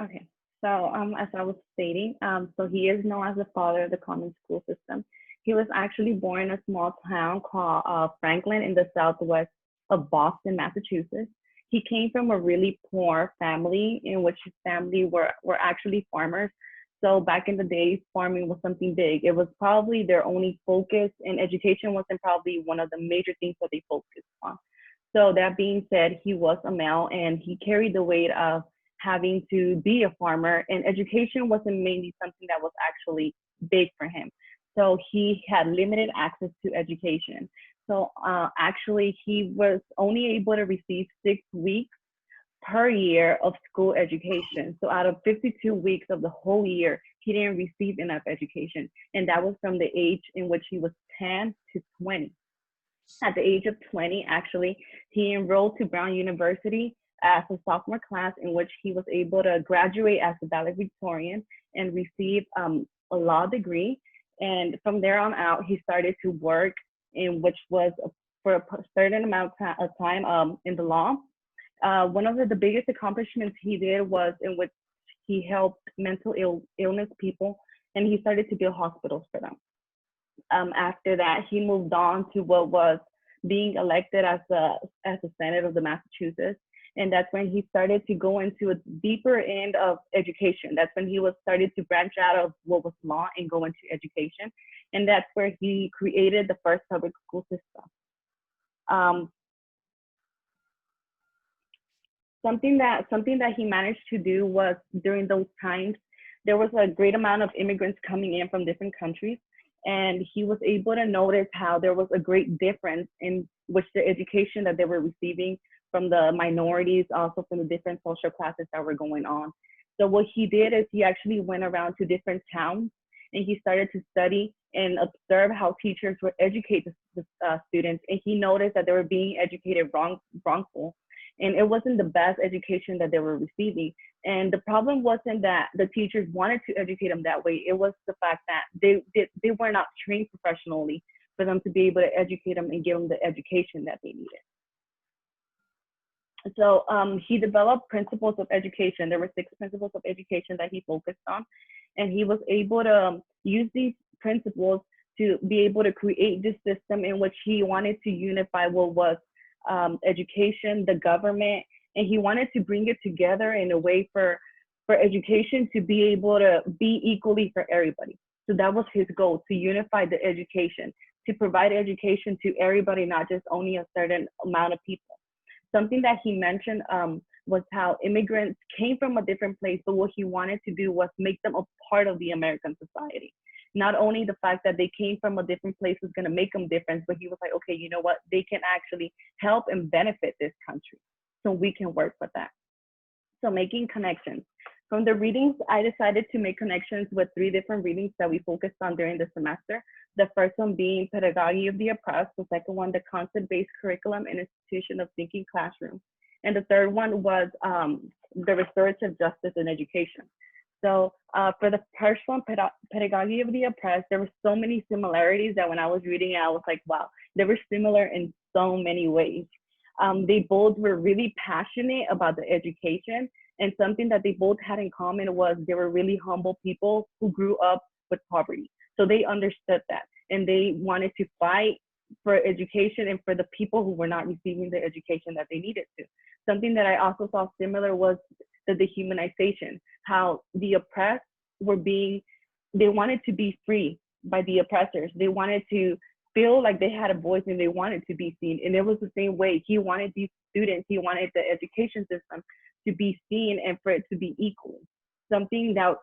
Okay. So, as I was stating, so he is known as the father of the common school system. He was actually born in a small town called Franklin in the southwest of Boston, Massachusetts. He came from a really poor family in which his family were actually farmers. So back in the days, farming was something big. It was probably their only focus, and education wasn't probably one of the major things that they focused on. So that being said, he was a male and he carried the weight of having to be a farmer, and education wasn't mainly something that was actually big for him. So he had limited access to education. So actually, he was only able to receive 6 weeks per year of school education. So out of 52 weeks of the whole year, he didn't receive enough education. And that was from the age in which he was 10 to 20. At the age of 20, actually, he enrolled to Brown University as a sophomore class in which he was able to graduate as a valedictorian and receive a law degree. And from there on out, he started to work in which was for a certain amount of time in the law. One of the biggest accomplishments he did was in which he helped illness people, and he started to build hospitals for them. After that, he moved on to what was being elected as a Senate of the Massachusetts, and that's when he started to go into a deeper end of education. That's when he was started to branch out of what was law and go into education, and that's where he created the first public school system. Um, something that he managed to do was during those times there was a great amount of immigrants coming in from different countries, and he was able to notice how there was a great difference in which the education that they were receiving from the minorities, also from the different social classes that were going on. So what he did is he actually went around to different towns and he started to study and observe how teachers would educate the students, and he noticed that they were being educated wrongful, and it wasn't the best education that they were receiving. And the problem wasn't that the teachers wanted to educate them that way. It was the fact that they were not trained professionally for them to be able to educate them and give them the education that they needed. So he developed principles of education. There were 6 principles of education that he focused on, and he was able to use these principles to be able to create this system in which he wanted to unify what was education, the government, and he wanted to bring it together in a way for education to be able to be equally for everybody. So that was his goal, to unify the education, to provide education to everybody, not just only a certain amount of people. Something that he mentioned was how immigrants came from a different place, but what he wanted to do was make them a part of the American society. Not only the fact that they came from a different place was going to make them different, but he was like, okay, you know what? They can actually help and benefit this country. So we can work with that. So making connections. From the readings, I decided to make connections with 3 different readings that we focused on during the semester. The first one being Pedagogy of the Oppressed, the second one, the Concept-Based Curriculum and Institution of Thinking Classroom, and the third one was the Restorative Justice in Education. So for the first one, Pedagogy of the Oppressed, there were so many similarities that when I was reading it, I was like, wow, they were similar in so many ways. They both were really passionate about the education, and something that they both had in common was they were really humble people who grew up with poverty. So they understood that, and they wanted to fight for education and for the people who were not receiving the education that they needed to. Something that I also saw similar was the dehumanization, how the oppressed were being, they wanted to be free by the oppressors. They wanted to feel like they had a voice and they wanted to be seen. And it was the same way. He wanted these students, he wanted the education system to be seen and for it to be equal. Something that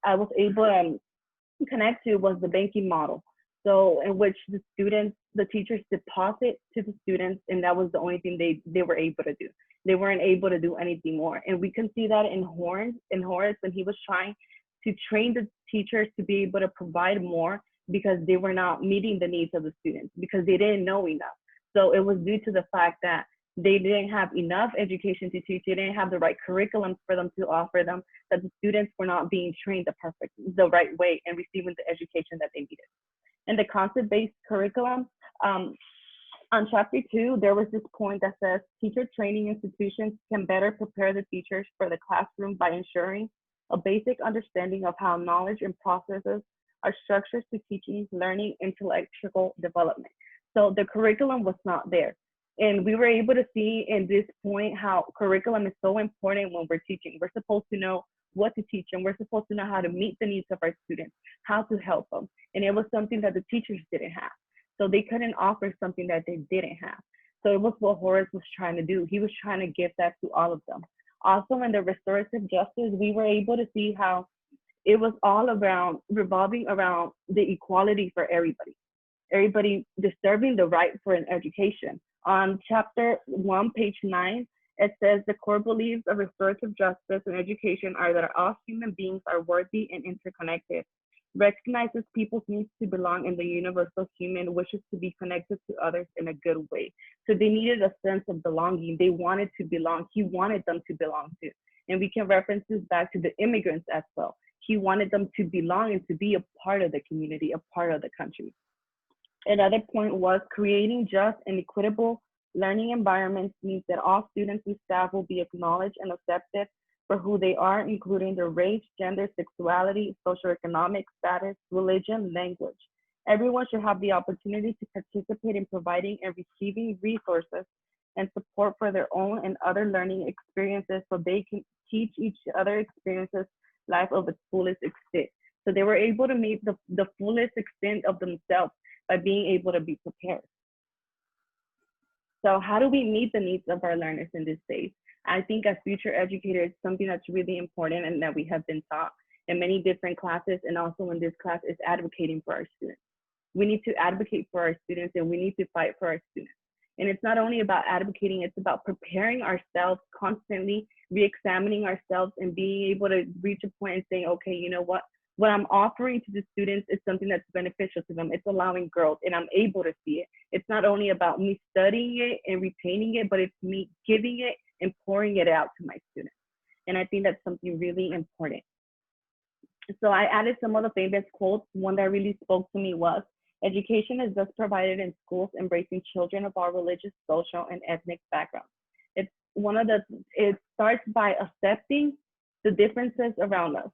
I was able to connect to was the banking model. So in which the teachers deposit to the students, and that was the only thing they were able to do. They weren't able to do anything more. And we can see that in Horace when he was trying to train the teachers to be able to provide more because they were not meeting the needs of the students because they didn't know enough. So it was due to the fact that they didn't have enough education to teach. They didn't have the right curriculum for them to offer them, that the students were not being trained the right way and receiving the education that they needed. And the concept-based curriculum, On chapter 2, there was this point that says teacher training institutions can better prepare the teachers for the classroom by ensuring a basic understanding of how knowledge and processes are structured to teaching, learning, intellectual development. So the curriculum was not there. And we were able to see in this point how curriculum is so important when we're teaching. We're supposed to know what to teach them. We're supposed to know how to meet the needs of our students, how to help them. And it was something that the teachers didn't have. So they couldn't offer something that they didn't have. So it was what Horace was trying to do. He was trying to give that to all of them. Also, in the restorative justice, we were able to see how it was all around revolving around the equality for everybody deserving the right for an education. On chapter 1, page 9, it says the core beliefs of restorative justice and education are that all human beings are worthy and interconnected, recognizes people's needs to belong in the universal human wishes to be connected to others in a good way. So they needed a sense of belonging. They wanted to belong. He wanted them to belong to. And we can reference this back to the immigrants as well. He wanted them to belong and to be a part of the community, a part of the country. Another point was creating just and equitable learning environments means that all students and staff will be acknowledged and accepted for who they are, including their race, gender, sexuality, socioeconomic status, religion, language. Everyone should have the opportunity to participate in providing and receiving resources and support for their own and other learning experiences so they can teach each other experiences life of its fullest extent. So they were able to meet the fullest extent of themselves by being able to be prepared. So how do we meet the needs of our learners in this space? I think as future educators, something that's really important and that we have been taught in many different classes and also in this class is advocating for our students. We need to advocate for our students and we need to fight for our students. And it's not only about advocating, it's about preparing ourselves constantly, re-examining ourselves and being able to reach a point and saying, okay, you know what I'm offering to the students is something that's beneficial to them. It's allowing growth and I'm able to see it. It's not only about me studying it and retaining it, but it's me giving it and pouring it out to my students. And I think that's something really important. So I added some of the famous quotes. One that really spoke to me was, education is thus provided in schools embracing children of all religious, social, and ethnic backgrounds. It starts by accepting the differences around us.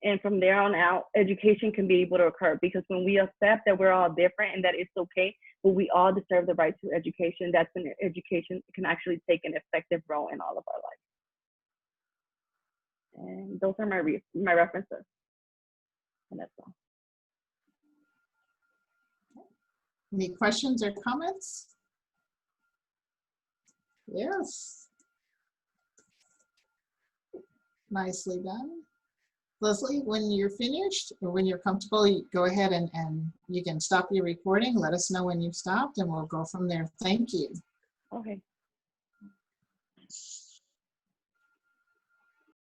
And from there on out, education can be able to occur because when we accept that we're all different and that it's okay, but we all deserve the right to education, that's when education can actually take an effective role in all of our lives. And those are my references. And that's all. Any questions or comments? Yes. Nicely done. Leslie, when you're finished or when you're comfortable, you go ahead and you can stop your recording. Let us know when you've stopped and we'll go from there. Thank you. Okay.